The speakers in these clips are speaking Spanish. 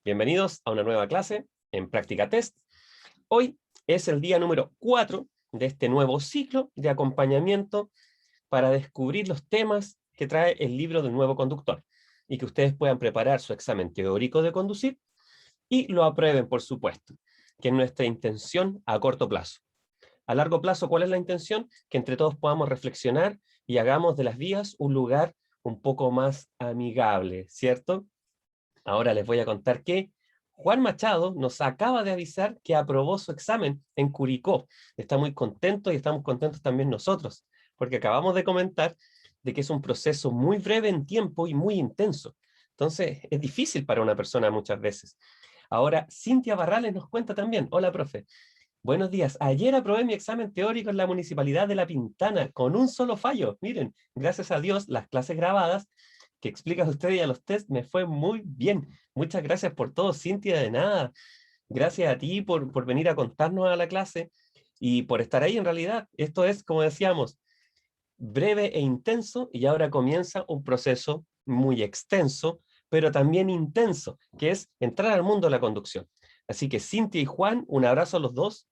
Bienvenidos a una nueva clase en Práctica Test. Hoy es el día número 4 de este nuevo ciclo de acompañamiento para descubrir los temas que trae el libro del nuevo conductor y que ustedes puedan preparar su examen teórico de conducir y lo aprueben, por supuesto, que es nuestra intención a corto plazo. A largo plazo, ¿cuál es la intención? Que entre todos podamos reflexionar y hagamos de las vías un lugar un poco más amigable, ¿cierto? Ahora les voy a contar que Juan Machado nos acaba de avisar que aprobó su examen en Curicó. Está muy contento y estamos contentos también nosotros, porque acabamos de comentar de que es un proceso muy breve en tiempo y muy intenso. Entonces, es difícil para una persona muchas veces. Ahora, Cintia Barrales nos cuenta también. Hola, profe. Buenos días. Ayer aprobé mi examen teórico en la Municipalidad de La Pintana con un solo fallo. Miren, gracias a Dios, las clases grabadas que explicas usted y a los test me fue muy bien. Muchas gracias por todo, Cintia, de nada. Gracias a ti por venir a contarnos a la clase y por estar ahí en realidad. Esto es, como decíamos, breve e intenso y ahora comienza un proceso muy extenso, pero también intenso, que es entrar al mundo de la conducción. Así que Cintia y Juan, un abrazo a los dos.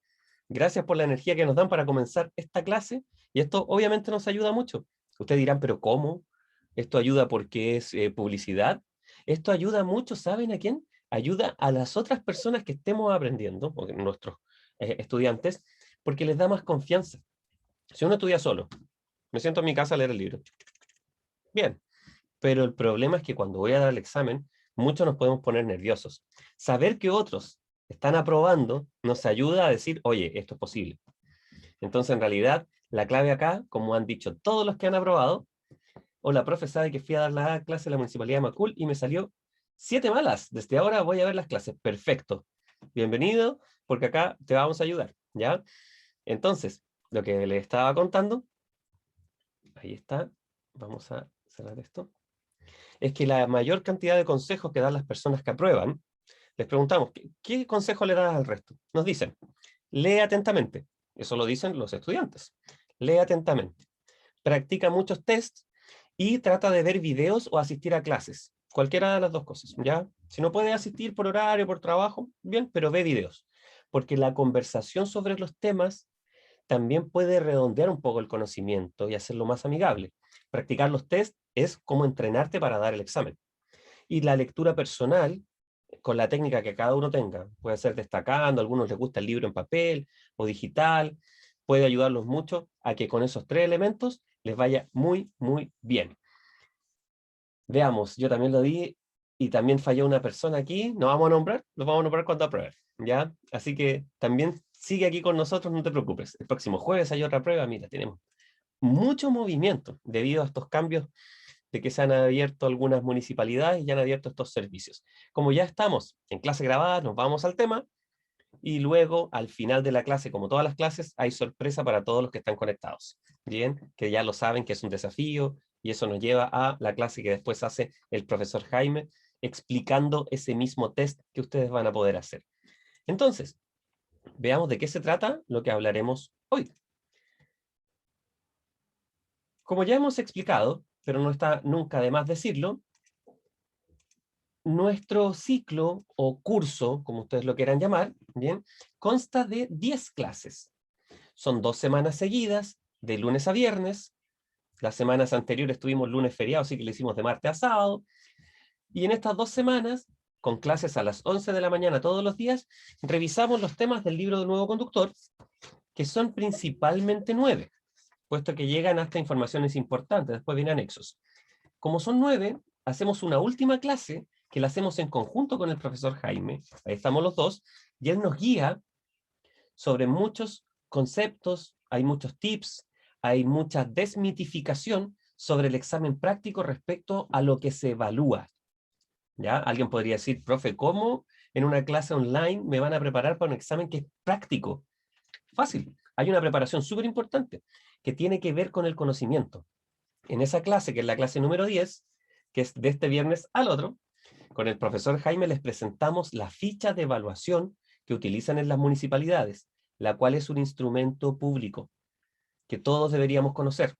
Gracias por la energía que nos dan para comenzar esta clase y esto obviamente nos ayuda mucho. Ustedes dirán, pero ¿cómo? Esto ayuda porque es publicidad. Esto ayuda mucho, ¿saben a quién? Ayuda a las otras personas que estemos aprendiendo, o nuestros estudiantes, porque les da más confianza. Si uno estudia solo, me siento en mi casa a leer el libro. Bien, pero el problema es que cuando voy a dar el examen, muchos nos podemos poner nerviosos. Saber que otros están aprobando nos ayuda a decir, oye, esto es posible. Entonces, en realidad, la clave acá, como han dicho todos los que han aprobado, hola, profe, sabe que fui a dar la clase en la Municipalidad de Macul y me salió 7 malas. Desde ahora voy a ver las clases. Perfecto. Bienvenido, porque acá te vamos a ayudar, ¿ya? Entonces, lo que les estaba contando, ahí está, vamos a cerrar esto, es que la mayor cantidad de consejos que dan las personas que aprueban, les preguntamos, ¿qué consejo le das al resto? Nos dicen, lee atentamente. Eso lo dicen los estudiantes. Lee atentamente. Practica muchos tests y trata de ver videos o asistir a clases. Cualquiera de las dos cosas, ¿ya? Si no puede asistir por horario, por trabajo, bien, pero ve videos. Porque la conversación sobre los temas también puede redondear un poco el conocimiento y hacerlo más amigable. Practicar los tests es como entrenarte para dar el examen. Y la lectura personal, con la técnica que cada uno tenga, puede ser destacando, a algunos les gusta el libro en papel o digital, puede ayudarlos mucho a que con esos 3 elementos les vaya muy, muy bien. Veamos, yo también lo di y también falló una persona aquí, no vamos a nombrar, lo vamos a nombrar cuando apruebe, ¿ya? Así que también sigue aquí con nosotros, no te preocupes. El próximo jueves hay otra prueba, mira, tenemos mucho movimiento debido a estos cambios de que se han abierto algunas municipalidades y ya han abierto estos servicios. Como ya estamos en clase grabada, nos vamos al tema y luego al final de la clase, como todas las clases, hay sorpresa para todos los que están conectados. Bien, que ya lo saben que es un desafío y eso nos lleva a la clase que después hace el profesor Jaime explicando ese mismo test que ustedes van a poder hacer. Entonces, veamos de qué se trata lo que hablaremos hoy. Como ya hemos explicado, pero no está nunca de más decirlo, nuestro ciclo o curso, como ustedes lo quieran llamar, ¿bien? Consta de 10 clases. Son 2 semanas seguidas, de lunes a viernes. Las semanas anteriores tuvimos lunes feriado, así que lo hicimos de martes a sábado. Y en estas 2 semanas, con clases a las 11 de la mañana todos los días, revisamos los temas del libro del nuevo conductor, que son principalmente 9, puesto que llegan hasta informaciones importantes, después vienen anexos. Como son 9, hacemos una última clase que la hacemos en conjunto con el profesor Jaime, ahí estamos los dos, y él nos guía sobre muchos conceptos, hay muchos tips, hay mucha desmitificación sobre el examen práctico respecto a lo que se evalúa. ¿Ya? Alguien podría decir, profe, ¿cómo en una clase online me van a preparar para un examen que es práctico? Fácil, hay una preparación súper importante que tiene que ver con el conocimiento. En esa clase, que es la clase número 10, que es de este viernes al otro, con el profesor Jaime les presentamos la ficha de evaluación que utilizan en las municipalidades, la cual es un instrumento público que todos deberíamos conocer.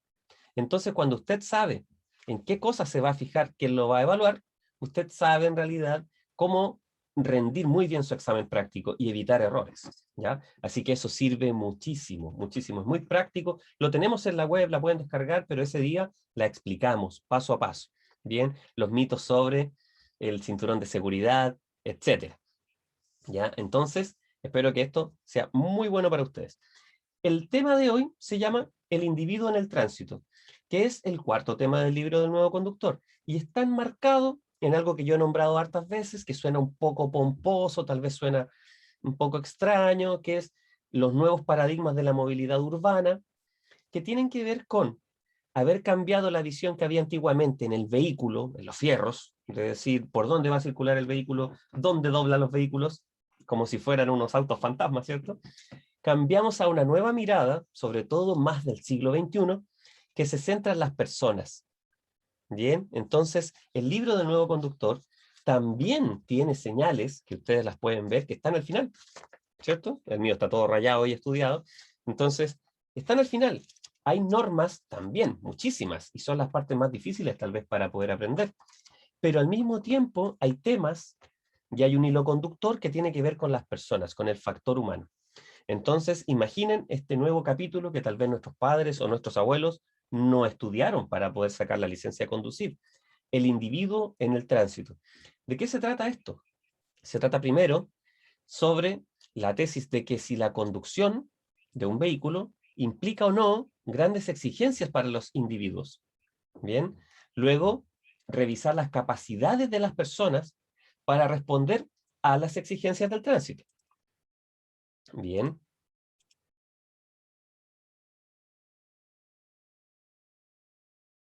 Entonces, cuando usted sabe en qué cosas se va a fijar quién lo va a evaluar, usted sabe en realidad cómo rendir muy bien su examen práctico y evitar errores, ¿ya? Así que eso sirve muchísimo, muchísimo. Es muy práctico. Lo tenemos en la web, la pueden descargar, pero ese día la explicamos paso a paso. Bien, los mitos sobre el cinturón de seguridad, etcétera. ¿Ya? Entonces, espero que esto sea muy bueno para ustedes. El tema de hoy se llama El individuo en el tránsito, que es el cuarto tema del libro del nuevo conductor, y está enmarcado en algo que yo he nombrado hartas veces, que suena un poco pomposo, tal vez suena un poco extraño, que es los nuevos paradigmas de la movilidad urbana, que tienen que ver con haber cambiado la visión que había antiguamente en el vehículo, en los fierros, de decir por dónde va a circular el vehículo, dónde doblan los vehículos, como si fueran unos autos fantasmas, ¿cierto? Cambiamos a una nueva mirada, sobre todo más del siglo XXI, que se centra en las personas. Bien, entonces el libro del nuevo conductor también tiene señales, que ustedes las pueden ver, que están al final, ¿cierto? El mío está todo rayado y estudiado. Entonces, están al final. Hay normas también, muchísimas, y son las partes más difíciles tal vez para poder aprender. Pero al mismo tiempo hay temas y hay un hilo conductor que tiene que ver con las personas, con el factor humano. Entonces, imaginen este nuevo capítulo que tal vez nuestros padres o nuestros abuelos no estudiaron para poder sacar la licencia de conducir. El individuo en el tránsito. ¿De qué se trata esto? Se trata primero sobre la tesis de que si la conducción de un vehículo implica o no grandes exigencias para los individuos. Bien, luego revisar las capacidades de las personas para responder a las exigencias del tránsito. Bien.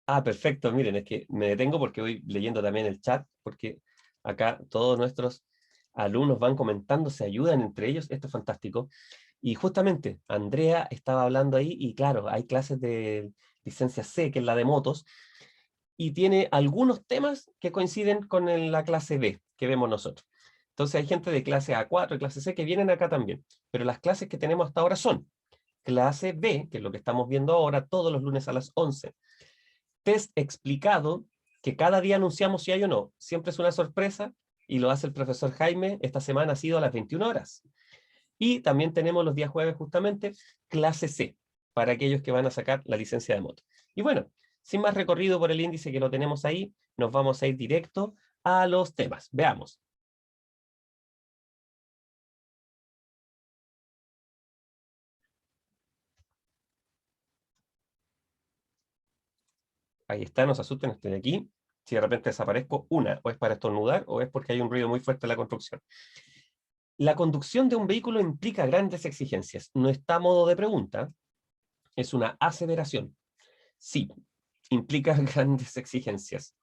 Ah, perfecto. Miren, es que me detengo porque voy leyendo también el chat, porque acá todos nuestros alumnos van comentando, se ayudan entre ellos. Esto es fantástico. Y justamente, Andrea estaba hablando ahí, y claro, hay clases de licencia C, que es la de motos, y tiene algunos temas que coinciden con la clase B, que vemos nosotros. Entonces hay gente de clase A4 y clase C que vienen acá también, pero las clases que tenemos hasta ahora son clase B, que es lo que estamos viendo ahora, todos los lunes a las 11. Test explicado, que cada día anunciamos si hay o no. Siempre es una sorpresa, y lo hace el profesor Jaime. Esta semana ha sido a las 21 horas. Y también tenemos los días jueves justamente clase C, para aquellos que van a sacar la licencia de moto. Y bueno, sin más recorrido por el índice que lo tenemos ahí, nos vamos a ir directo a los temas. Veamos. Ahí está, no se asusten, estoy aquí. Si de repente desaparezco, o es para estornudar o es porque hay un ruido muy fuerte en la construcción. La conducción de un vehículo implica grandes exigencias. No está a modo de pregunta, es una aseveración. Sí, implica grandes exigencias.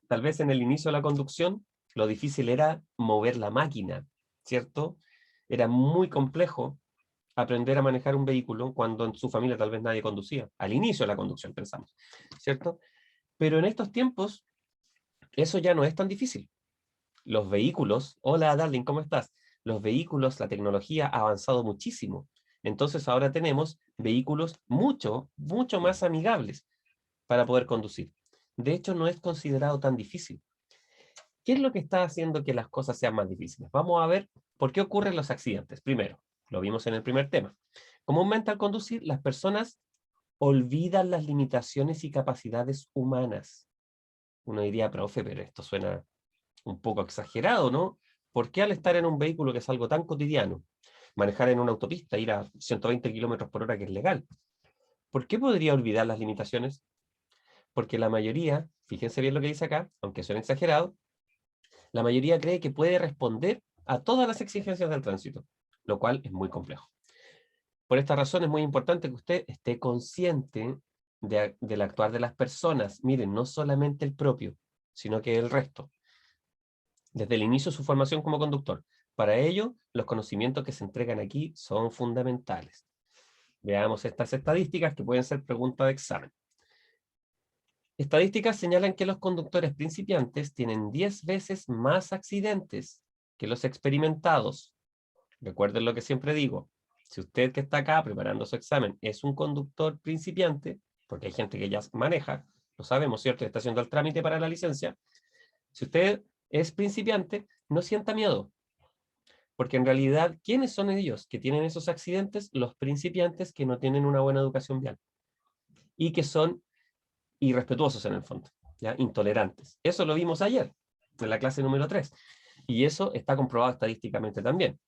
Tal vez en el inicio de la conducción, lo difícil era mover la máquina, ¿cierto? Era muy complejo aprender a manejar un vehículo cuando en su familia tal vez nadie conducía. Al inicio de la conducción, pensamos, ¿cierto? Pero en estos tiempos, eso ya no es tan difícil. Los vehículos, hola Darling, ¿cómo estás? Los vehículos, la tecnología ha avanzado muchísimo. Entonces ahora tenemos vehículos mucho, mucho más amigables para poder conducir. De hecho, no es considerado tan difícil. ¿Qué es lo que está haciendo que las cosas sean más difíciles? Vamos a ver por qué ocurren los accidentes. Primero, lo vimos en el primer tema. Comúnmente al conducir, las personas olvidan las limitaciones y capacidades humanas. Uno diría, profe, pero esto suena un poco exagerado, ¿no? ¿Por qué al estar en un vehículo que es algo tan cotidiano, manejar en una autopista, ir a 120 kilómetros por hora que es legal, ¿por qué podría olvidar las limitaciones? Porque la mayoría, fíjense bien lo que dice acá, aunque suene exagerado, la mayoría cree que puede responder a todas las exigencias del tránsito, lo cual es muy complejo. Por esta razón es muy importante que usted esté consciente del actuar de las personas. Miren, no solamente el propio, sino que el resto, desde el inicio de su formación como conductor. Para ello, los conocimientos que se entregan aquí son fundamentales. Veamos estas estadísticas que pueden ser preguntas de examen. Estadísticas señalan que los conductores principiantes tienen 10 veces más accidentes que los experimentados. Recuerden lo que siempre digo. Si usted que está acá preparando su examen es un conductor principiante, porque hay gente que ya maneja, lo sabemos, ¿cierto? Está haciendo el trámite para la licencia. Si usted es principiante, no sienta miedo. Porque en realidad, ¿quiénes son ellos que tienen esos accidentes? Los principiantes que no tienen una buena educación vial y que son irrespetuosos en el fondo, ¿ya? Intolerantes. Eso lo vimos ayer, en la clase número 3. Y eso está comprobado estadísticamente también.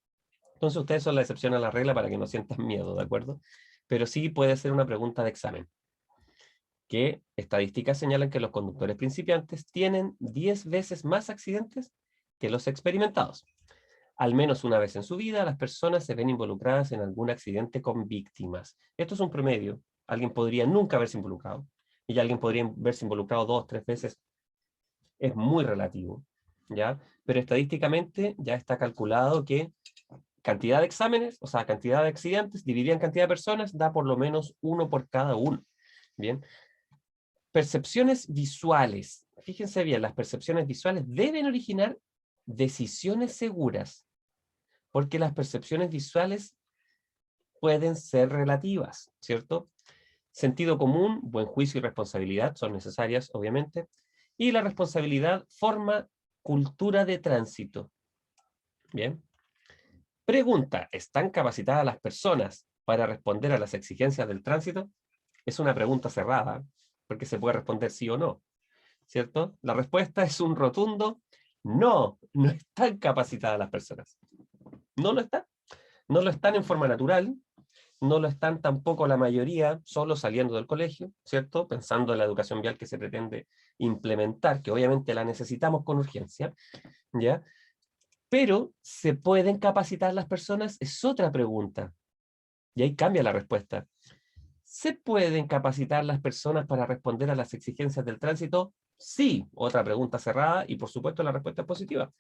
Entonces ustedes son la excepción a la regla para que no sientan miedo, ¿de acuerdo? Pero sí puede ser una pregunta de examen. Que estadísticas señalan que los conductores principiantes tienen 10 veces más accidentes que los experimentados. Al menos una vez en su vida, las personas se ven involucradas en algún accidente con víctimas. Esto es un promedio. Alguien podría nunca verse involucrado. Y alguien podría verse involucrado 2, 3 veces. Es muy relativo, ¿ya? Pero estadísticamente ya está calculado que cantidad de exámenes, o sea, cantidad de accidentes dividida en cantidad de personas, da por lo menos uno por cada uno. Bien. Percepciones visuales. Fíjense bien, las percepciones visuales deben originar decisiones seguras, porque las percepciones visuales pueden ser relativas, ¿cierto? Sentido común, buen juicio y responsabilidad son necesarias, obviamente, y la responsabilidad forma cultura de tránsito. Bien. Pregunta, ¿están capacitadas las personas para responder a las exigencias del tránsito? Es una pregunta cerrada, porque se puede responder sí o no, ¿cierto? La respuesta es un rotundo no, no están capacitadas las personas. No lo están. No lo están en forma natural, no lo están tampoco la mayoría solo saliendo del colegio, ¿cierto? Pensando en la educación vial que se pretende implementar, que obviamente la necesitamos con urgencia, ¿ya? Pero, ¿se pueden capacitar las personas? Es otra pregunta. Y ahí cambia la respuesta. ¿Se pueden capacitar las personas para responder a las exigencias del tránsito? Sí, otra pregunta cerrada y por supuesto la respuesta es positiva.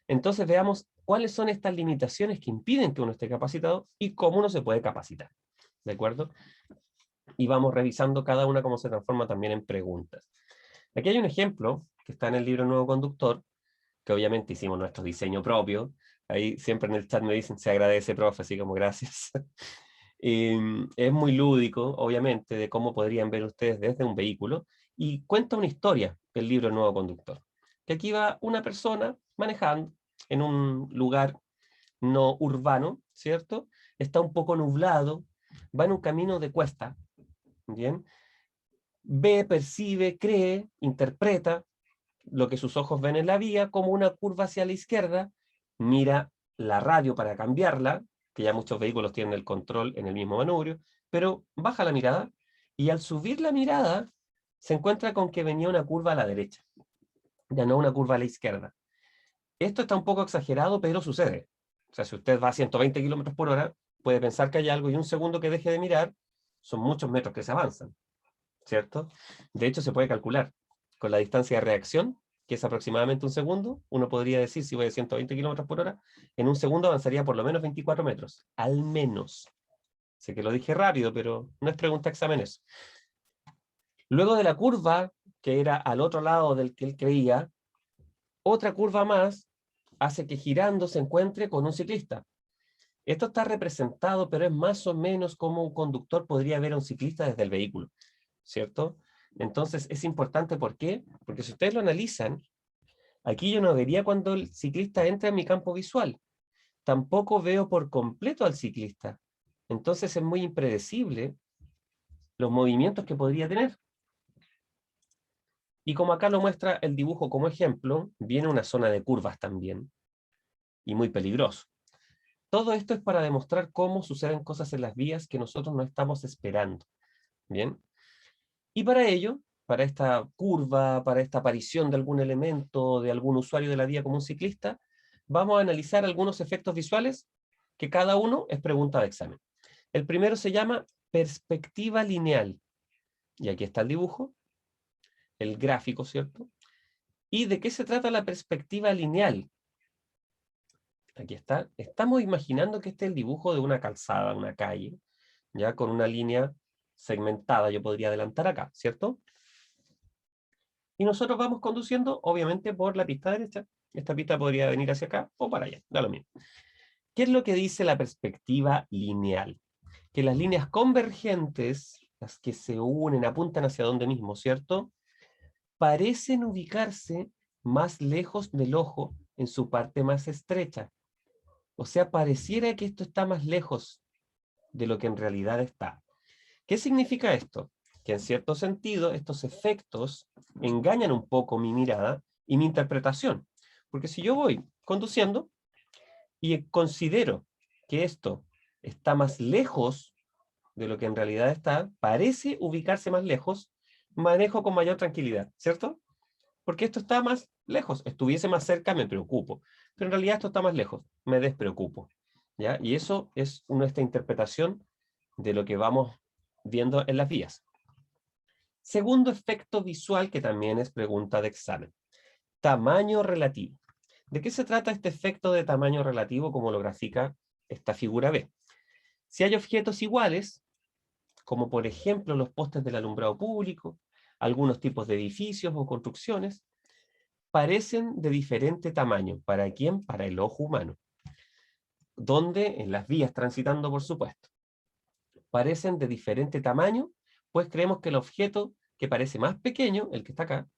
Entonces veamos cuáles son estas limitaciones que impiden que uno esté capacitado y cómo uno se puede capacitar. ¿De acuerdo? Y vamos revisando cada una cómo se transforma también en preguntas. Aquí hay un ejemplo que está en el libro Nuevo Conductor, que obviamente hicimos nuestro diseño propio. Ahí siempre en el chat me dicen, se agradece, profe, así como gracias. Es muy lúdico, obviamente, de cómo podrían ver ustedes desde un vehículo, y cuenta una historia, el libro Nuevo Conductor. Que aquí va una persona manejando en un lugar no urbano, ¿cierto? Está un poco nublado, va en un camino de cuesta, ¿bien? Ve, percibe, cree, interpreta lo que sus ojos ven en la vía como una curva hacia la izquierda, mira la radio para cambiarla, que ya muchos vehículos tienen el control en el mismo manubrio, pero baja la mirada y al subir la mirada se encuentra con que venía una curva a la derecha, ya no una curva a la izquierda. Esto está un poco exagerado, pero sucede. O sea, si usted va a 120 kilómetros por hora, puede pensar que hay algo y un segundo que deje de mirar, son muchos metros que se avanzan, ¿cierto? De hecho, se puede calcular con la distancia de reacción, que es aproximadamente un segundo. Uno podría decir, si voy a 120 kilómetros por hora, en un segundo avanzaría por lo menos 24 metros, al menos. Sé que lo dije rápido, pero no es pregunta examen eso. Luego de la curva, que era al otro lado del que él creía, otra curva más hace que girando se encuentre con un ciclista. Esto está representado, pero es más o menos como un conductor podría ver a un ciclista desde el vehículo, ¿cierto? Entonces es importante, ¿por qué? Porque si ustedes lo analizan, aquí yo no vería cuando el ciclista entra en mi campo visual. Tampoco veo por completo al ciclista. Entonces es muy impredecible los movimientos que podría tener. Y como acá lo muestra el dibujo como ejemplo, viene una zona de curvas también, y muy peligroso. Todo esto es para demostrar cómo suceden cosas en las vías que nosotros no estamos esperando. ¿Bien? Y para ello, para esta curva, para esta aparición de algún elemento, de algún usuario de la vía como un ciclista, vamos a analizar algunos efectos visuales que cada uno es pregunta de examen. El primero se llama perspectiva lineal. Y aquí está el dibujo, el gráfico, ¿cierto? ¿Y de qué se trata la perspectiva lineal? Aquí está. Estamos imaginando que este es el dibujo de una calzada, una calle, ya con una línea segmentada, yo podría adelantar acá, ¿cierto? Y nosotros vamos conduciendo, obviamente, por la pista derecha. Esta pista podría venir hacia acá o para allá, da lo mismo. ¿Qué es lo que dice la perspectiva lineal? Que las líneas convergentes, las que se unen, apuntan hacia donde mismo, ¿cierto? Parecen ubicarse más lejos del ojo en su parte más estrecha. O sea, pareciera que esto está más lejos de lo que en realidad está. ¿Qué significa esto? Que en cierto sentido estos efectos engañan un poco mi mirada y mi interpretación. Porque si yo voy conduciendo y considero que esto está más lejos de lo que en realidad está, parece ubicarse más lejos, manejo con mayor tranquilidad, ¿cierto? Porque esto está más lejos. Estuviese más cerca, me preocupo. Pero en realidad esto está más lejos, me despreocupo. ¿Ya? Y eso es nuestra interpretación de lo que vamos viendo en las vías. Segundo efecto visual, que también es pregunta de examen. Tamaño relativo. ¿De qué se trata este efecto de tamaño relativo como lo grafica esta figura B? Si hay objetos iguales, como por ejemplo los postes del alumbrado público, algunos tipos de edificios o construcciones, parecen de diferente tamaño. ¿Para quién? Para el ojo humano. Donde en las vías transitando, por supuesto. Parecen de diferente tamaño, pues creemos que el objeto que parece más pequeño, el que está acá,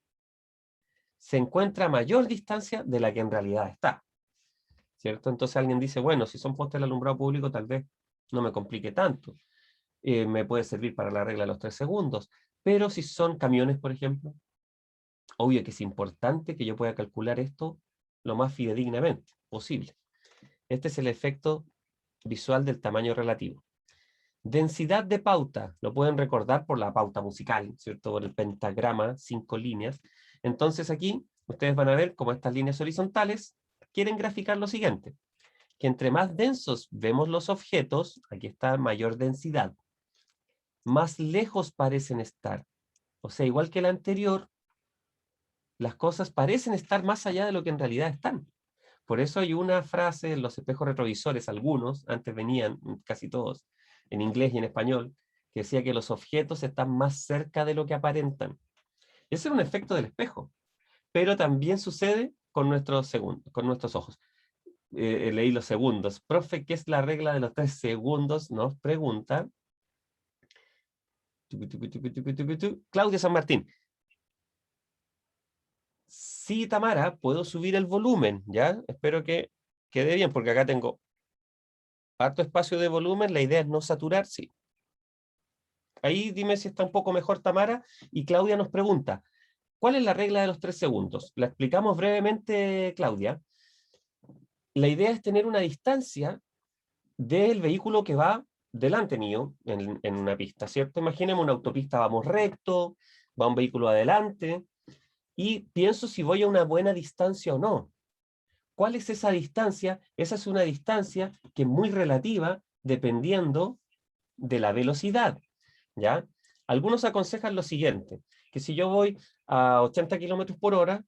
se encuentra a mayor distancia de la que en realidad está. ¿Cierto? Entonces alguien dice, bueno, si son postes del alumbrado público, tal vez no me complique tanto. Me puede servir para la regla de los 3 segundos. Pero si son camiones, por ejemplo, obvio que es importante que yo pueda calcular esto lo más fidedignamente posible. Este es el efecto visual del tamaño relativo. Densidad de pauta, lo pueden recordar por la pauta musical, ¿cierto? Por el pentagrama, 5 líneas. Entonces aquí ustedes van a ver cómo estas líneas horizontales quieren graficar lo siguiente, que entre más densos vemos los objetos, aquí está mayor densidad, más lejos parecen estar. O sea, igual que el anterior, las cosas parecen estar más allá de lo que en realidad están. Por eso hay una frase en los espejos retrovisores, algunos, antes venían casi todos, en inglés y en español, que decía que los objetos están más cerca de lo que aparentan. Ese es un efecto del espejo, pero también sucede con con nuestros ojos. Leí los segundos. Profe, ¿qué es la regla de los 3 segundos? Nos pregunta Claudia San Martín. Sí, Tamara, puedo subir el volumen, ¿ya? Espero que quede bien, porque acá tengo harto espacio de volumen, la idea es no saturar, sí. Ahí dime si está un poco mejor, Tamara. Y Claudia nos pregunta, ¿cuál es la regla de los 3 segundos? La explicamos brevemente, Claudia. La idea es tener una distancia del vehículo que va delante mío en una pista, ¿cierto? Imaginemos una autopista, vamos recto, va un vehículo adelante, y pienso si voy a una buena distancia o no. ¿Cuál es esa distancia? Esa es una distancia que es muy relativa dependiendo de la velocidad, ¿ya? Algunos aconsejan lo siguiente, que si yo voy a 80 kilómetros por hora,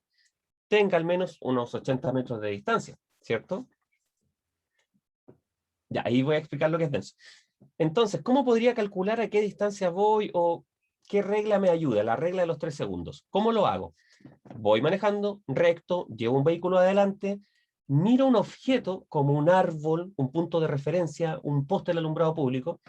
tenga al menos unos 80 metros de distancia, ¿cierto? Ya, ahí voy a explicar lo que es denso. Entonces, ¿cómo podría calcular a qué distancia voy o qué regla me ayuda? La regla de los 3 segundos. ¿Cómo lo hago? Voy manejando recto, llevo un vehículo adelante, miro un objeto como un árbol, un punto de referencia, un poste del alumbrado público,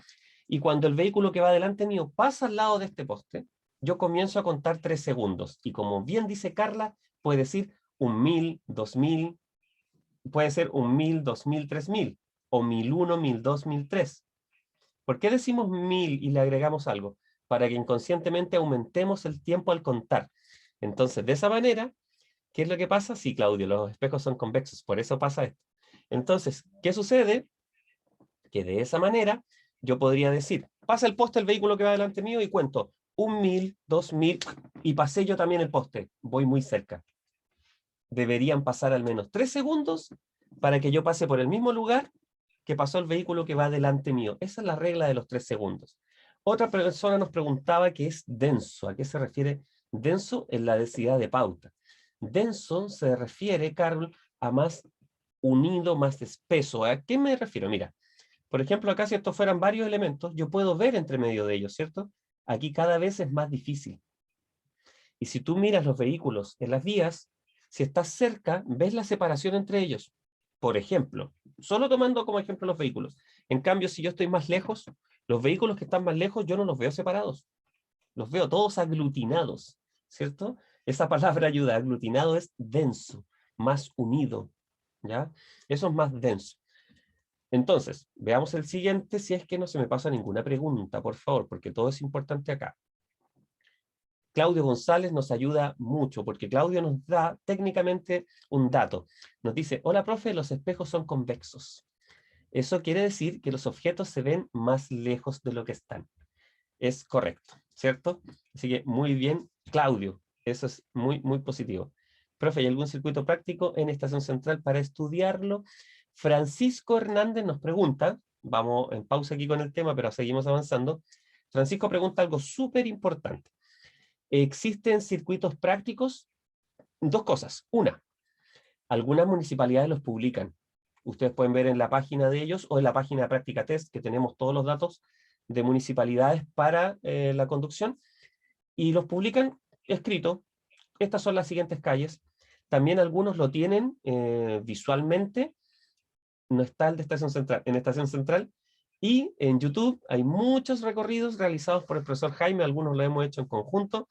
y cuando el vehículo que va delante mío pasa al lado de este poste, yo comienzo a contar 3 segundos. Y como bien dice Carla, puede decir 1000, 2000, puede ser 1000, 2000, 3000, o 1001, 1002, 1003. ¿Por qué decimos 1000 y le agregamos algo? Para que inconscientemente aumentemos el tiempo al contar. Entonces, de esa manera, ¿qué es lo que pasa? Sí, Claudio, los espejos son convexos, por eso pasa esto. Entonces, ¿qué sucede? Que de esa manera yo podría decir, pasa el poste el vehículo que va delante mío y cuento 1000, 2000 y pasé yo también el poste, voy muy cerca. Deberían pasar al menos 3 segundos para que yo pase por el mismo lugar que pasó el vehículo que va delante mío. Esa es la regla de los 3 segundos. Otra persona nos preguntaba qué es denso. ¿A qué se refiere denso? En la densidad de pauta. Denso se refiere, Carol, a más unido, más espeso. ¿A qué me refiero? Mira, por ejemplo, acá si estos fueran varios elementos, yo puedo ver entre medio de ellos, ¿cierto? Aquí cada vez es más difícil. Y si tú miras los vehículos en las vías, si estás cerca, ves la separación entre ellos. Por ejemplo, solo tomando como ejemplo los vehículos. En cambio, si yo estoy más lejos, los vehículos que están más lejos, yo no los veo separados. Los veo todos aglutinados, ¿cierto? Esa palabra ayuda. Aglutinado es denso, más unido, ¿ya? Eso es más denso. Entonces, veamos el siguiente, si es que no se me pasa ninguna pregunta, por favor, porque todo es importante acá. Claudio González nos ayuda mucho, porque Claudio nos da técnicamente un dato. Nos dice, hola profe, los espejos son convexos. Eso quiere decir que los objetos se ven más lejos de lo que están. Es correcto, ¿cierto? Así que muy bien, Claudio. Eso es muy, muy positivo. Profe, ¿hay algún circuito práctico en Estación Central para estudiarlo? Francisco Hernández nos pregunta, vamos en pausa aquí con el tema, pero seguimos avanzando. Francisco pregunta algo súper importante. ¿Existen circuitos prácticos? Dos cosas. Una, algunas municipalidades los publican. Ustedes pueden ver en la página de ellos o en la página de Práctica Test, que tenemos todos los datos de municipalidades para la conducción, y los publican escrito. Estas son las siguientes calles. También algunos lo tienen visualmente. No está el de Estación Central. En Estación Central y en YouTube hay muchos recorridos realizados por el profesor Jaime, algunos lo hemos hecho en conjunto,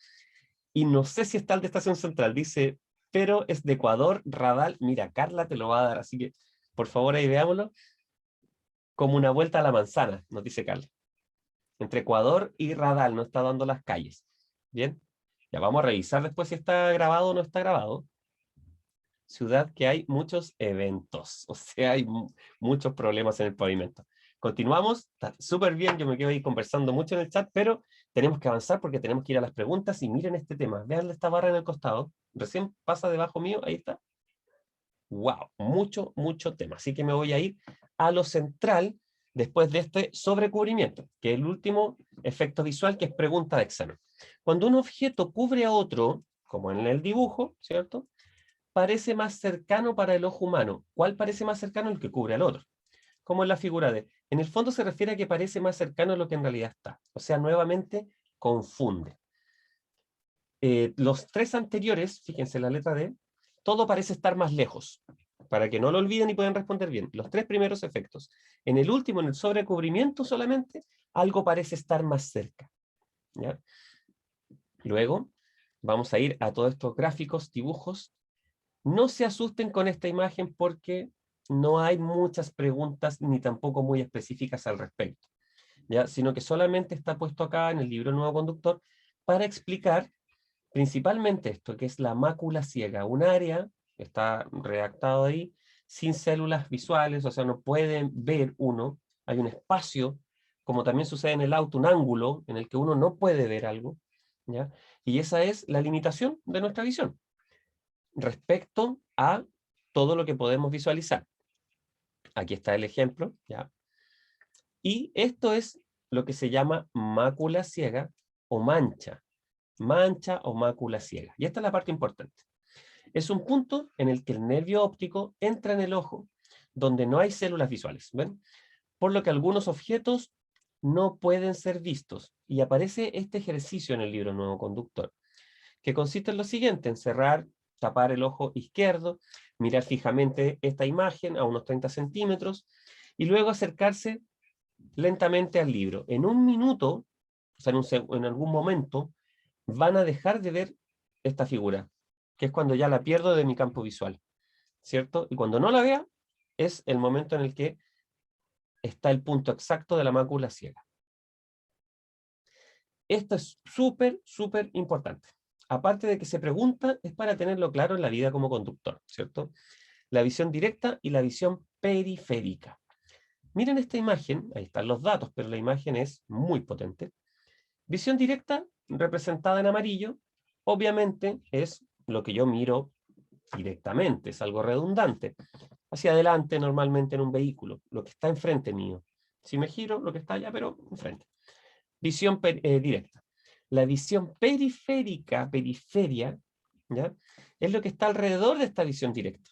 y no sé si está el de Estación Central, dice, pero es de Ecuador, Radal. Mira, Carla te lo va a dar, así que por favor ahí veámoslo. Como una vuelta a la manzana, nos dice Carla. Entre Ecuador y Radal nos está dando las calles. Bien, ya vamos a revisar después si está grabado o no está grabado. Ciudad que hay muchos eventos, o sea, hay muchos problemas en el pavimento. Continuamos, está súper bien, yo me quedo ahí conversando mucho en el chat, pero tenemos que avanzar porque tenemos que ir a las preguntas y miren este tema, vean esta barra en el costado, recién pasa debajo mío, ahí está. Wow, mucho, mucho tema, así que me voy a ir a lo central después de este sobrecubrimiento, que es el último efecto visual, que es pregunta de examen. Cuando un objeto cubre a otro, como en el dibujo, ¿cierto?, parece más cercano para el ojo humano. ¿Cuál parece más cercano? El que cubre al otro. Como en la figura D. En el fondo se refiere a que parece más cercano a lo que en realidad está. O sea, nuevamente, confunde. Los tres anteriores, fíjense la letra D, todo parece estar más lejos. Para que no lo olviden y puedan responder bien. Los tres primeros efectos. En el último, en el sobrecubrimiento solamente, algo parece estar más cerca. ¿Ya? Luego, vamos a ir a todos estos gráficos, dibujos. No se asusten con esta imagen porque no hay muchas preguntas ni tampoco muy específicas al respecto, ¿ya? Sino que solamente está puesto acá en el libro Nuevo Conductor para explicar principalmente esto, que es la mácula ciega, un área, está redactado ahí, sin células visuales, o sea, no pueden ver uno, hay un espacio, como también sucede en el auto, un ángulo en el que uno no puede ver algo, ¿ya? Y esa es la limitación de nuestra visión respecto a todo lo que podemos visualizar. Aquí está el ejemplo, ¿ya? Y esto es lo que se llama mácula ciega o mancha. Mancha o mácula ciega. Y esta es la parte importante. Es un punto en el que el nervio óptico entra en el ojo, donde no hay células visuales, ¿ven? Por lo que algunos objetos no pueden ser vistos. Y aparece este ejercicio en el libro Nuevo Conductor, que consiste en lo siguiente: en cerrar, tapar el ojo izquierdo, mirar fijamente esta imagen a unos 30 centímetros y luego acercarse lentamente al libro. En un minuto, o sea, en algún momento, van a dejar de ver esta figura, que es cuando ya la pierdo de mi campo visual, ¿cierto? Y cuando no la vea, es el momento en el que está el punto exacto de la mácula ciega. Esto es súper, súper importante. Aparte de que se pregunta, es para tenerlo claro en la vida como conductor, ¿cierto? La visión directa y la visión periférica. Miren esta imagen, ahí están los datos, pero la imagen es muy potente. Visión directa, representada en amarillo, obviamente es lo que yo miro directamente, es algo redundante. Hacia adelante, normalmente en un vehículo, lo que está enfrente mío. Si me giro, lo que está allá, pero enfrente. Visión directa. La visión periférica, periferia, ¿ya?, es lo que está alrededor de esta visión directa.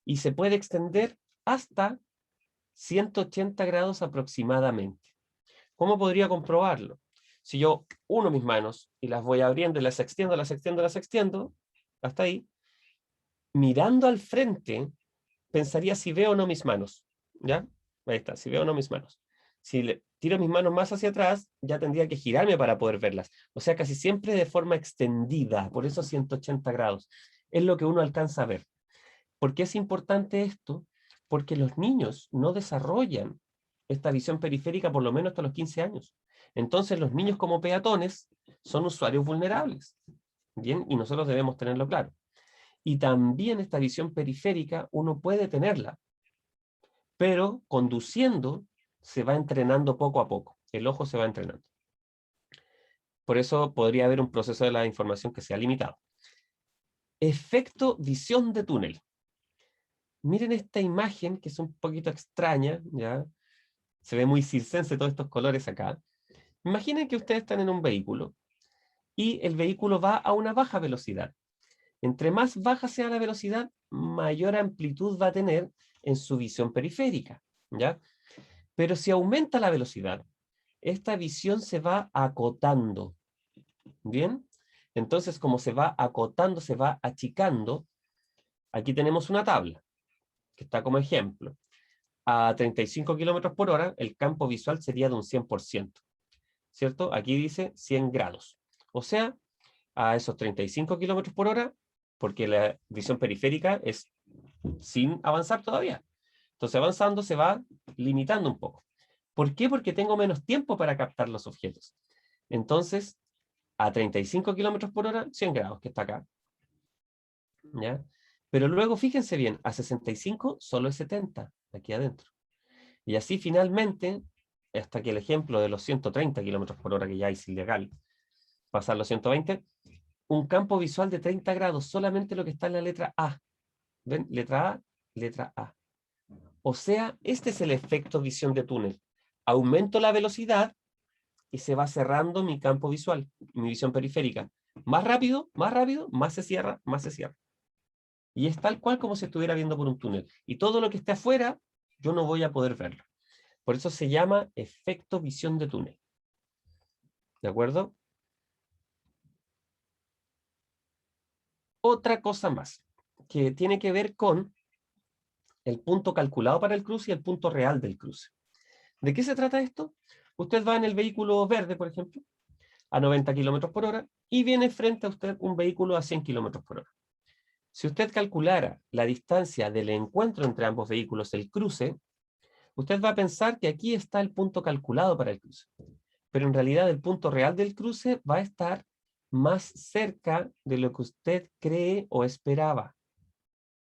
Y se puede extender hasta 180 grados aproximadamente. ¿Cómo podría comprobarlo? Si yo uno mis manos y las voy abriendo y las extiendo, hasta ahí, mirando al frente, pensaría si veo o no mis manos. ¿Ya? Ahí está, si veo o no mis manos. Si le tiro mis manos más hacia atrás, ya tendría que girarme para poder verlas. O sea, casi siempre de forma extendida, por eso 180 grados. Es lo que uno alcanza a ver. ¿Por qué es importante esto? Porque los niños no desarrollan esta visión periférica por lo menos hasta los 15 años. Entonces los niños como peatones son usuarios vulnerables. ¿Bien? Y nosotros debemos tenerlo claro. Y también esta visión periférica uno puede tenerla, pero conduciendo se va entrenando poco a poco. El ojo se va entrenando. Por eso podría haber un proceso de la información que sea limitado. Efecto visión de túnel. Miren esta imagen que es un poquito extraña, ¿ya? Se ve muy circense todos estos colores acá. Imaginen que ustedes están en un vehículo y el vehículo va a una baja velocidad. Entre más baja sea la velocidad, mayor amplitud va a tener en su visión periférica, ¿ya? Pero si aumenta la velocidad, esta visión se va acotando, ¿bien? Entonces, como se va acotando, se va achicando, aquí tenemos una tabla, que está como ejemplo. A 35 kilómetros por hora, el campo visual sería de un 100%, ¿cierto? Aquí dice 100 grados. O sea, a esos 35 kilómetros por hora, porque la visión periférica es sin avanzar todavía. Entonces, avanzando se va limitando un poco. ¿Por qué? Porque tengo menos tiempo para captar los objetos. Entonces, a 35 kilómetros por hora, 100 grados, que está acá. ¿Ya? Pero luego, fíjense bien, a 65 solo es 70, aquí adentro. Y así finalmente, hasta que el ejemplo de los 130 kilómetros por hora, que ya es ilegal, pasar los 120, un campo visual de 30 grados, solamente lo que está en la letra A. ¿Ven? Letra A, letra A. O sea, este es el efecto visión de túnel. Aumento la velocidad y se va cerrando mi campo visual, mi visión periférica. Más rápido, más se cierra, más se cierra. Y es tal cual como si estuviera viendo por un túnel. Y todo lo que esté afuera, yo no voy a poder verlo. Por eso se llama efecto visión de túnel. ¿De acuerdo? Otra cosa más, que tiene que ver con el punto calculado para el cruce y el punto real del cruce. ¿De qué se trata esto? Usted va en el vehículo verde, por ejemplo, a 90 kilómetros por hora, y viene frente a usted un vehículo a 100 kilómetros por hora. Si usted calculara la distancia del encuentro entre ambos vehículos, el cruce, usted va a pensar que aquí está el punto calculado para el cruce. Pero en realidad el punto real del cruce va a estar más cerca de lo que usted cree o esperaba.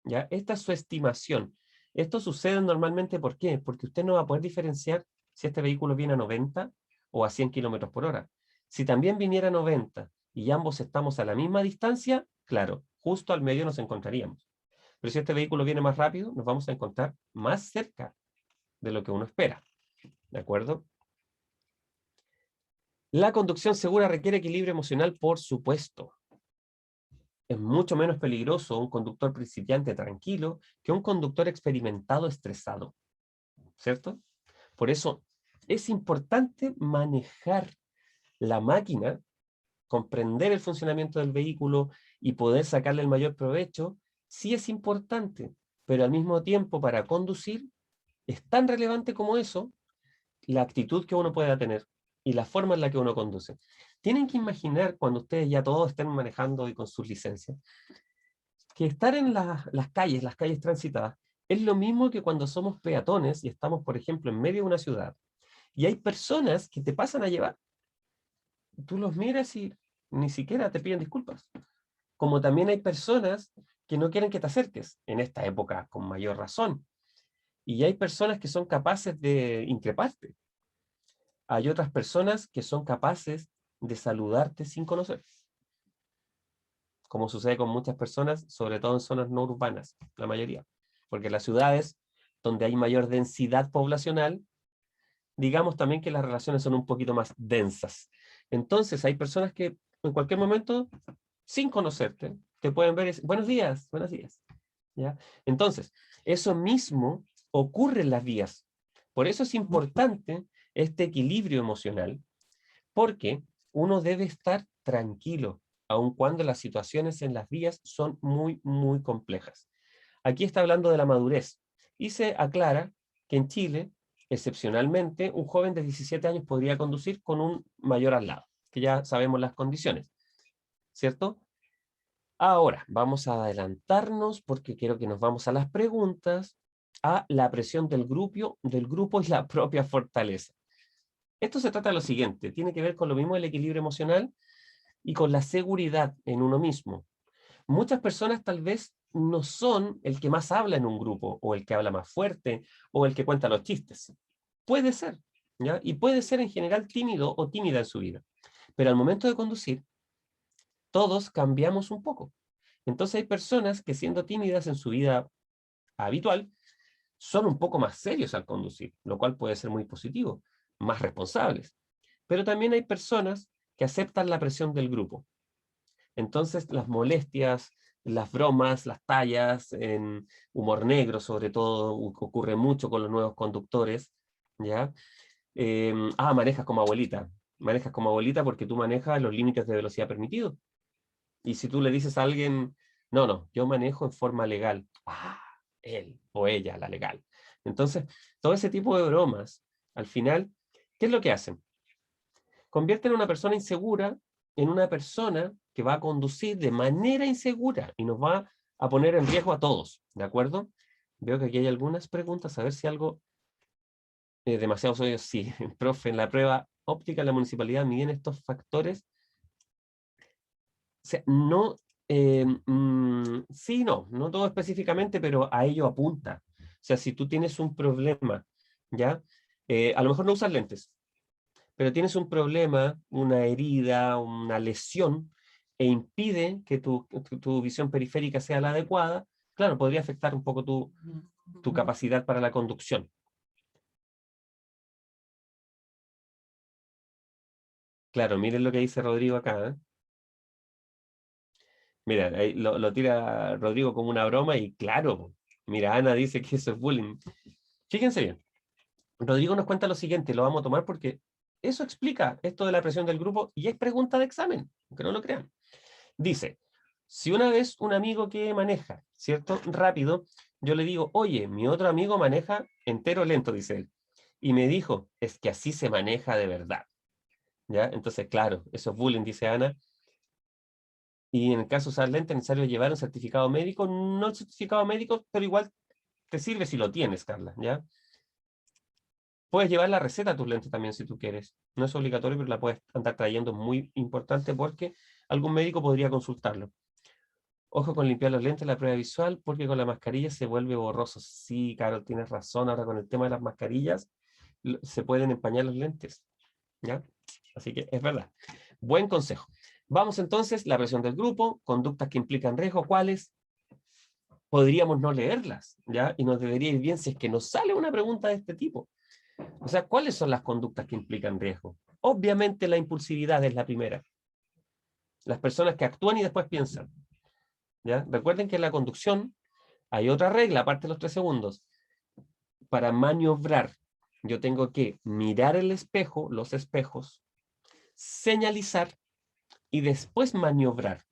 ¿Ya? Esta es su estimación. Esto sucede normalmente, ¿por qué? Porque usted no va a poder diferenciar si este vehículo viene a 90 o a 100 kilómetros por hora. Si también viniera a 90 y ambos estamos a la misma distancia, claro, justo al medio nos encontraríamos. Pero si este vehículo viene más rápido, nos vamos a encontrar más cerca de lo que uno espera. ¿De acuerdo? La conducción segura requiere equilibrio emocional, por supuesto. Es mucho menos peligroso un conductor principiante tranquilo que un conductor experimentado estresado, ¿cierto? Por eso es importante manejar la máquina, comprender el funcionamiento del vehículo y poder sacarle el mayor provecho. Sí es importante, pero al mismo tiempo para conducir es tan relevante como eso la actitud que uno pueda tener y la forma en la que uno conduce. Tienen que imaginar cuando ustedes ya todos estén manejando y con sus licencias, que estar en las calles transitadas, es lo mismo que cuando somos peatones y estamos, por ejemplo, en medio de una ciudad, y hay personas que te pasan a llevar. Tú los miras y ni siquiera te piden disculpas. Como también hay personas que no quieren que te acerques, en esta época con mayor razón. Y hay personas que son capaces de increparte. Hay otras personas que son capaces de saludarte sin conocer, como sucede con muchas personas, sobre todo en zonas no urbanas, la mayoría. Porque en las ciudades donde hay mayor densidad poblacional, digamos también que las relaciones son un poquito más densas. Entonces hay personas que en cualquier momento, sin conocerte, te pueden ver y decir, buenos días, buenos días. ¿Ya? Entonces, eso mismo ocurre en las vías. Por eso es importante este equilibrio emocional, porque uno debe estar tranquilo, aun cuando las situaciones en las vías son muy, muy complejas. Aquí está hablando de la madurez, y se aclara que en Chile, excepcionalmente, un joven de 17 años podría conducir con un mayor al lado, que ya sabemos las condiciones, ¿cierto? Ahora, vamos a adelantarnos porque quiero que nos vamos a las preguntas a la presión del grupo y la propia fortaleza. Esto se trata de lo siguiente, tiene que ver con lo mismo del equilibrio emocional y con la seguridad en uno mismo. Muchas personas tal vez no son el que más habla en un grupo, o el que habla más fuerte, o el que cuenta los chistes. Puede ser, ¿ya? Y puede ser en general tímido o tímida en su vida. Pero al momento de conducir, todos cambiamos un poco. Entonces hay personas que siendo tímidas en su vida habitual, son un poco más serios al conducir, lo cual puede ser muy positivo, más responsables. Pero también hay personas que aceptan la presión del grupo. Entonces las molestias, las bromas, las tallas, en humor negro sobre todo, ocurre mucho con los nuevos conductores, ¿ya? Manejas como abuelita porque tú manejas los límites de velocidad permitidos. Y si tú le dices a alguien, no, no, yo manejo en forma legal, él o ella, la legal. Entonces, todo ese tipo de bromas, al final, ¿qué es lo que hacen? Convierten a una persona insegura en una persona que va a conducir de manera insegura y nos va a poner en riesgo a todos, ¿de acuerdo? Veo que aquí hay algunas preguntas, a ver si algo demasiado obvio. Sí, profe, en la prueba óptica de la municipalidad miden estos factores. O sea, no, sí, no todo específicamente, pero a ello apunta. O sea, si tú tienes un problema, ¿ya? A lo mejor no usas lentes, pero tienes un problema, una herida, una lesión, e impide que tu visión periférica sea la adecuada, claro, podría afectar un poco tu capacidad para la conducción. Claro, miren lo que dice Rodrigo acá, ¿eh? Mira, ahí lo tira Rodrigo como una broma y claro, mira, Ana dice que eso es bullying. Fíjense bien, Rodrigo nos cuenta lo siguiente, lo vamos a tomar porque eso explica esto de la presión del grupo y es pregunta de examen, aunque no lo crean. Dice, si una vez un amigo que maneja, ¿cierto? Rápido, yo le digo, oye, mi otro amigo maneja entero lento, dice él. Y me dijo, es que así se maneja de verdad. ¿Ya? Entonces, claro, eso es bullying, dice Ana. Y en el caso de usar lente, es necesario llevar un certificado médico, no el certificado médico, pero igual te sirve si lo tienes, Carla, ¿ya? Puedes llevar la receta a tus lentes también si tú quieres. No es obligatorio, pero la puedes andar trayendo, es muy importante porque algún médico podría consultarlo. Ojo con limpiar los lentes, la prueba visual, porque con la mascarilla se vuelve borroso. Sí, Carol, tienes razón. Ahora con el tema de las mascarillas, se pueden empañar los lentes, ¿ya? Así que es verdad. Buen consejo. Vamos entonces, la presión del grupo, conductas que implican riesgo, ¿cuáles? Podríamos no leerlas, ¿ya? Y nos debería ir bien si es que nos sale una pregunta de este tipo. O sea, ¿cuáles son las conductas que implican riesgo? Obviamente la impulsividad es la primera. Las personas que actúan y después piensan, ¿ya? Recuerden que en la conducción hay otra regla, aparte de los 3 segundos. Para maniobrar, yo tengo que mirar el espejo, los espejos, señalizar y después maniobrar.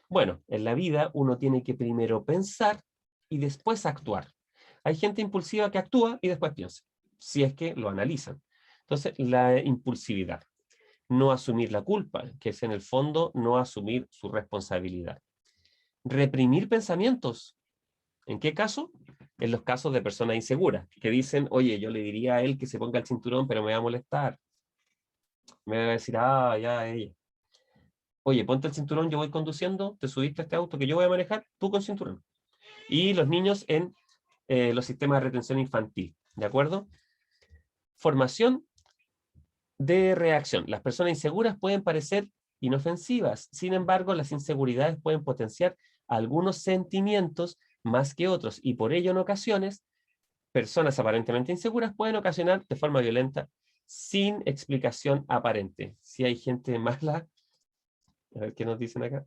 Bueno, en la vida uno tiene que primero pensar y después actuar. Hay gente impulsiva que actúa y después piensa, si es que lo analizan. Entonces, la impulsividad. No asumir la culpa, que es en el fondo no asumir su responsabilidad. Reprimir pensamientos. ¿En qué caso? En los casos de personas inseguras, que dicen, oye, yo le diría a él que se ponga el cinturón, pero me va a molestar. Me va a decir, ya, ella. Oye, ponte el cinturón, yo voy conduciendo, te subiste a este auto que yo voy a manejar, tú con cinturón. Y los niños en los sistemas de retención infantil, ¿de acuerdo? Formación de reacción. Las personas inseguras pueden parecer inofensivas, sin embargo, las inseguridades pueden potenciar algunos sentimientos más que otros, y por ello en ocasiones, personas aparentemente inseguras pueden ocasionar de forma violenta sin explicación aparente. Si hay gente mala, a ver qué nos dicen acá.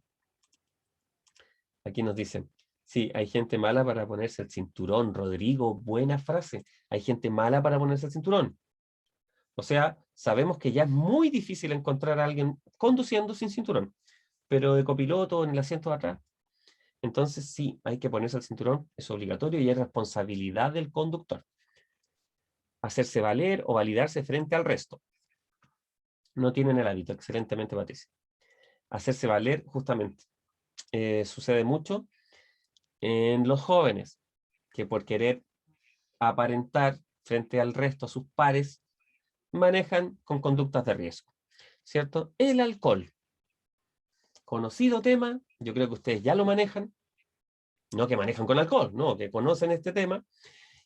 Aquí nos dicen, sí, hay gente mala para ponerse el cinturón. Rodrigo, buena frase. Hay gente mala para ponerse el cinturón. O sea, sabemos que ya es muy difícil encontrar a alguien conduciendo sin cinturón, pero de copiloto en el asiento de atrás. Entonces sí, hay que ponerse el cinturón, es obligatorio y es responsabilidad del conductor. Hacerse valer o validarse frente al resto. No tienen el hábito, excelentemente Patricia. Hacerse valer, justamente, sucede mucho en los jóvenes, que por querer aparentar frente al resto, a sus pares, manejan con conductas de riesgo, ¿cierto? El alcohol, conocido tema, yo creo que ustedes ya lo manejan, no que manejan con alcohol, no, que conocen este tema.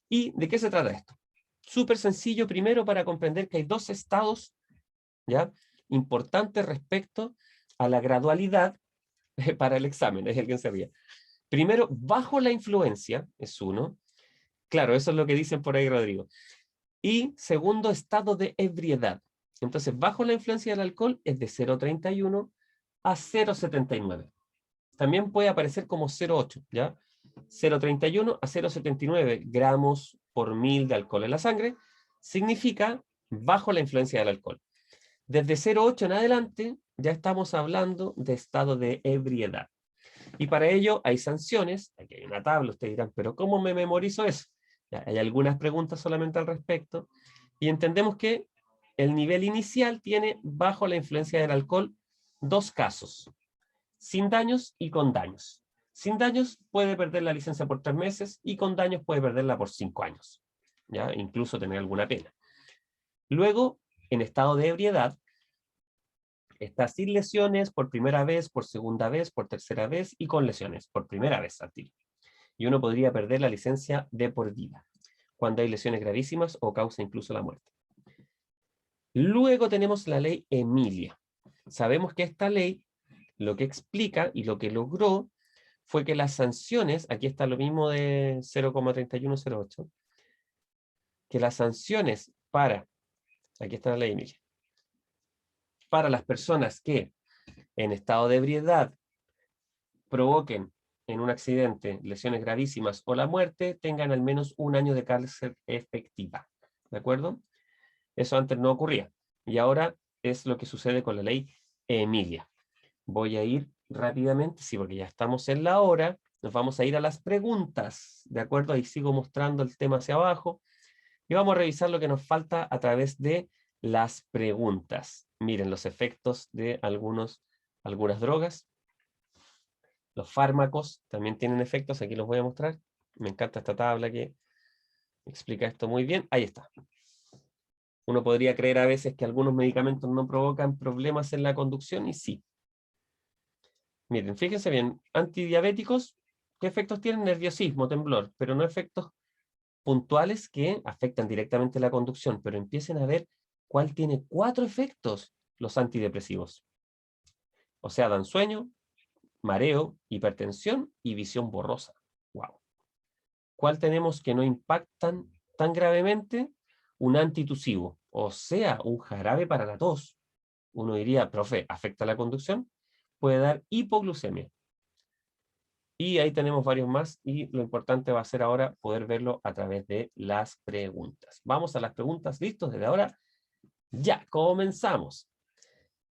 ¿Y de qué se trata esto? Súper sencillo, primero, para comprender que hay dos estados, ¿ya?, importantes respecto a la gradualidad para el examen, es el que se ríe. Primero, bajo la influencia, es uno. Claro, eso es lo que dicen por ahí, Rodrigo. Y segundo, estado de ebriedad. Entonces, bajo la influencia del alcohol es de 0,31 a 0,79. También puede aparecer como 0,8, ¿ya? 0,31 a 0,79 gramos por mil de alcohol en la sangre significa bajo la influencia del alcohol. Desde 0,8 en adelante ya estamos hablando de estado de ebriedad. Y para ello hay sanciones, aquí hay una tabla, ustedes dirán, pero ¿cómo me memorizo eso? Ya, hay algunas preguntas solamente al respecto, y entendemos que el nivel inicial tiene bajo la influencia del alcohol dos casos, sin daños y con daños. Sin daños puede perder la licencia por 3 meses y con daños puede perderla por 5 años, ¿ya? Incluso tener alguna pena. Luego, en estado de ebriedad, está sin lesiones por primera vez, por segunda vez, por tercera vez y con lesiones por primera vez al tiro. Y uno podría perder la licencia de por vida, cuando hay lesiones gravísimas o causa incluso la muerte. Luego tenemos la ley Emilia. Sabemos que esta ley lo que explica y lo que logró fue que las sanciones, aquí está lo mismo de 0,3108, que las sanciones para, aquí está la ley Emilia, para las personas que en estado de ebriedad provoquen en un accidente lesiones gravísimas o la muerte, tengan al menos 1 año de cárcel efectiva. ¿De acuerdo? Eso antes no ocurría. Y ahora es lo que sucede con la ley Emilia. Voy a ir rápidamente, sí, porque ya estamos en la hora. Nos vamos a ir a las preguntas. ¿De acuerdo? Ahí sigo mostrando el tema hacia abajo. Y vamos a revisar lo que nos falta a través de las preguntas. Miren los efectos de algunas drogas. Los fármacos también tienen efectos, aquí los voy a mostrar. Me encanta esta tabla que explica esto muy bien. Ahí está. Uno podría creer a veces que algunos medicamentos no provocan problemas en la conducción, y sí. Miren, fíjense bien, antidiabéticos, ¿qué efectos tienen? Nerviosismo, temblor, pero no efectos puntuales que afectan directamente la conducción, pero empiecen a ver cuál tiene 4 efectos, los antidepresivos. O sea, dan sueño, mareo, hipertensión y visión borrosa. Wow. ¿Cuál tenemos que no impactan tan gravemente? Un antitusivo, o sea, un jarabe para la tos. Uno diría, profe, ¿afecta la conducción? Puede dar hipoglucemia. Y ahí tenemos varios más, y lo importante va a ser ahora poder verlo a través de las preguntas. Vamos a las preguntas, ¿listos? Desde ahora, ya, comenzamos.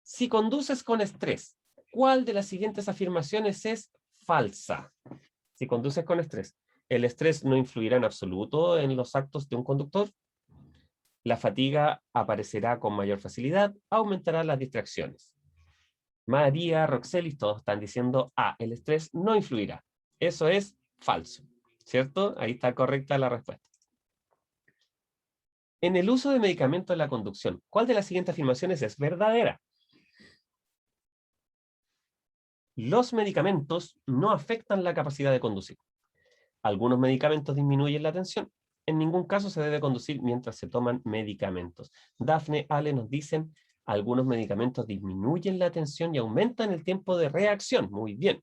Si conduces con estrés, ¿cuál de las siguientes afirmaciones es falsa? Si conduces con estrés, ¿el estrés no influirá en absoluto en los actos de un conductor? La fatiga aparecerá con mayor facilidad, aumentará las distracciones. María, Roxelis, todos están diciendo A, el estrés no influirá. Eso es falso, ¿cierto? Ahí está correcta la respuesta. En el uso de medicamentos en la conducción, ¿cuál de las siguientes afirmaciones es verdadera? Los medicamentos no afectan la capacidad de conducir. Algunos medicamentos disminuyen la tensión. En ningún caso se debe conducir mientras se toman medicamentos. Dafne, Ale nos dicen, algunos medicamentos disminuyen la tensión y aumentan el tiempo de reacción. Muy bien.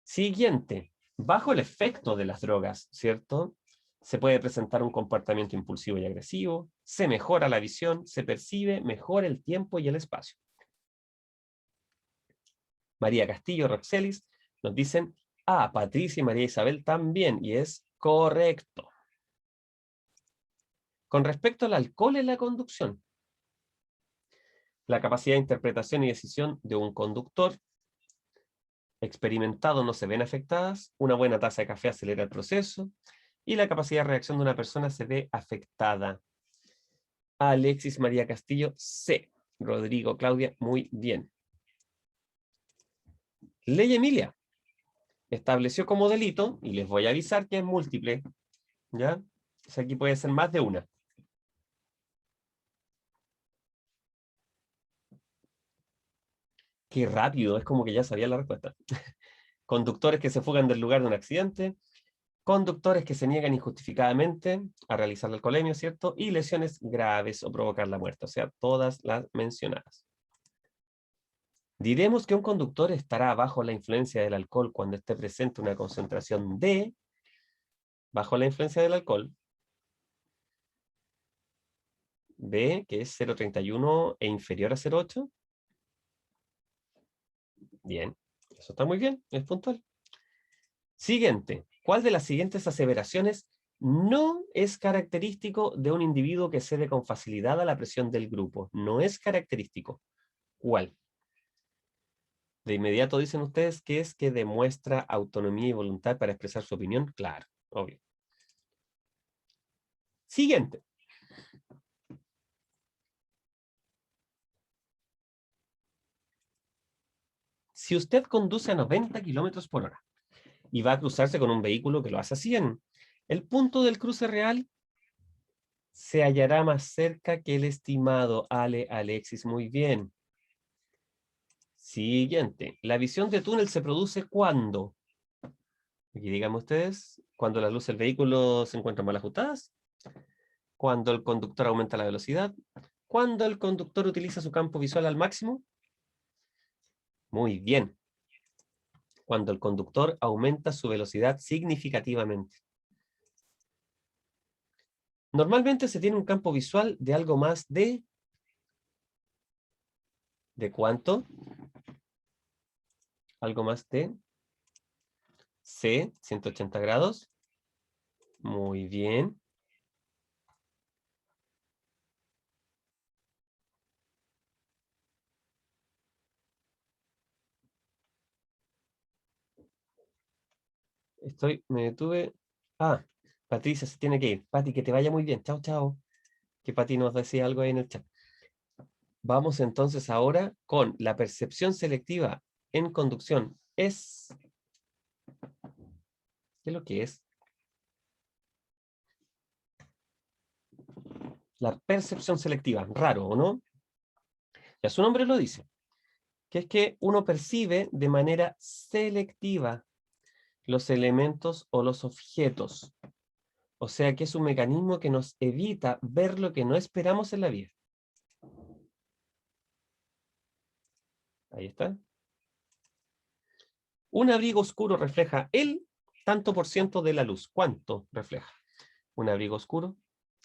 Siguiente. Bajo el efecto de las drogas, ¿cierto? Se puede presentar un comportamiento impulsivo y agresivo, se mejora la visión, se percibe mejor el tiempo y el espacio. María Castillo, Roxelis, nos dicen, Patricia y María Isabel también, y es correcto. Con respecto al alcohol en la conducción, la capacidad de interpretación y decisión de un conductor experimentado no se ven afectadas, una buena taza de café acelera el proceso, y la capacidad de reacción de una persona se ve afectada. Alexis María Castillo, C. Rodrigo, Claudia, muy bien. Ley Emilia estableció como delito, y les voy a avisar que es múltiple, ¿ya? O sea, aquí puede ser más de una. Qué rápido, es como que ya sabía la respuesta. Conductores que se fugan del lugar de un accidente, conductores que se niegan injustificadamente a realizar la alcoholemia, ¿cierto? Y lesiones graves o provocar la muerte, o sea, todas las mencionadas. Diremos que un conductor estará bajo la influencia del alcohol cuando esté presente una concentración de, bajo la influencia del alcohol, B, que es 0,31 e inferior a 0,8. Bien, eso está muy bien, es puntual. Siguiente, ¿cuál de las siguientes aseveraciones no es característico de un individuo que cede con facilidad a la presión del grupo? No es característico. ¿Cuál? De inmediato dicen ustedes que es que demuestra autonomía y voluntad para expresar su opinión. Claro, obvio. Siguiente. Si usted conduce a 90 kilómetros por hora y va a cruzarse con un vehículo que lo hace a 100, el punto del cruce real se hallará más cerca que el estimado. Alexis, muy bien. Siguiente. La visión de túnel se produce cuando. Aquí díganme ustedes, cuando las luces del vehículo se encuentran mal ajustadas, cuando el conductor aumenta la velocidad, cuando el conductor utiliza su campo visual al máximo. Muy bien. Cuando el conductor aumenta su velocidad significativamente. Normalmente se tiene un campo visual de algo más de... ¿De cuánto? Algo más de... C, 180 grados. Muy bien. Me detuve. Ah, Patricia se tiene que ir. Pati, que te vaya muy bien. Chao, chao. Que Pati nos decía algo ahí en el chat. Vamos entonces ahora con la percepción selectiva en conducción. ¿Qué es lo que es? La percepción selectiva. Raro, ¿o no? Ya su nombre lo dice. Que es que uno percibe de manera selectiva los elementos o los objetos. O sea que es un mecanismo que nos evita ver lo que no esperamos en la vida. Ahí está. Un abrigo oscuro refleja el tanto por ciento de la luz. ¿Cuánto refleja un abrigo oscuro?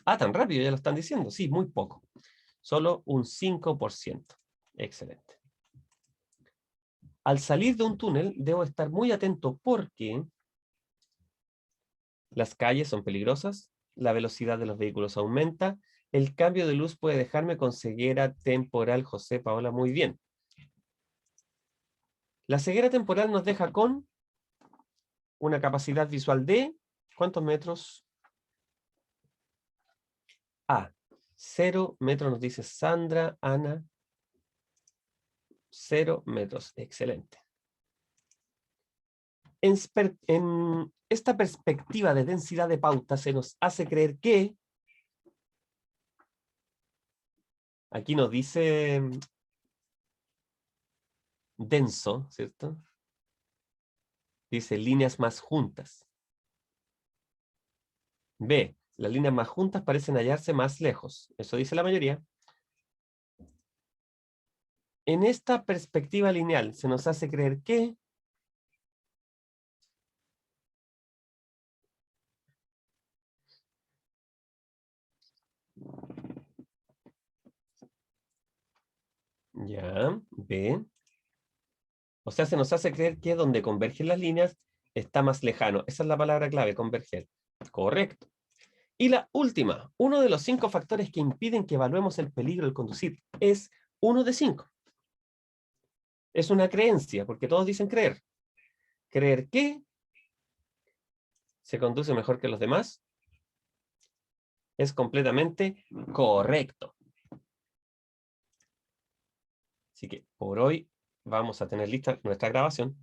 Ah, tan rápido, ya lo están diciendo. Sí, muy poco. Solo un 5%. Excelente. Al salir de un túnel, debo estar muy atento porque las calles son peligrosas, la velocidad de los vehículos aumenta, el cambio de luz puede dejarme con ceguera temporal. José Paola, muy bien. La ceguera temporal nos deja con una capacidad visual de... ¿Cuántos metros? 0 metros nos dice Sandra, Ana. 0 metros, excelente. En esta perspectiva de densidad de pauta se nos hace creer que... Aquí nos dice denso, ¿cierto? Dice líneas más juntas. B, las líneas más juntas parecen hallarse más lejos. Eso dice la mayoría. En esta perspectiva lineal se nos hace creer que... Ya, B. O sea, se nos hace creer que donde convergen las líneas está más lejano. Esa es la palabra clave, converger. Correcto. Y la última, uno de los 5 factores que impiden que evaluemos el peligro del conducir es uno de 5. Es una creencia, porque todos dicen creer. Creer que se conduce mejor que los demás es completamente correcto. Así que por hoy vamos a tener lista nuestra grabación.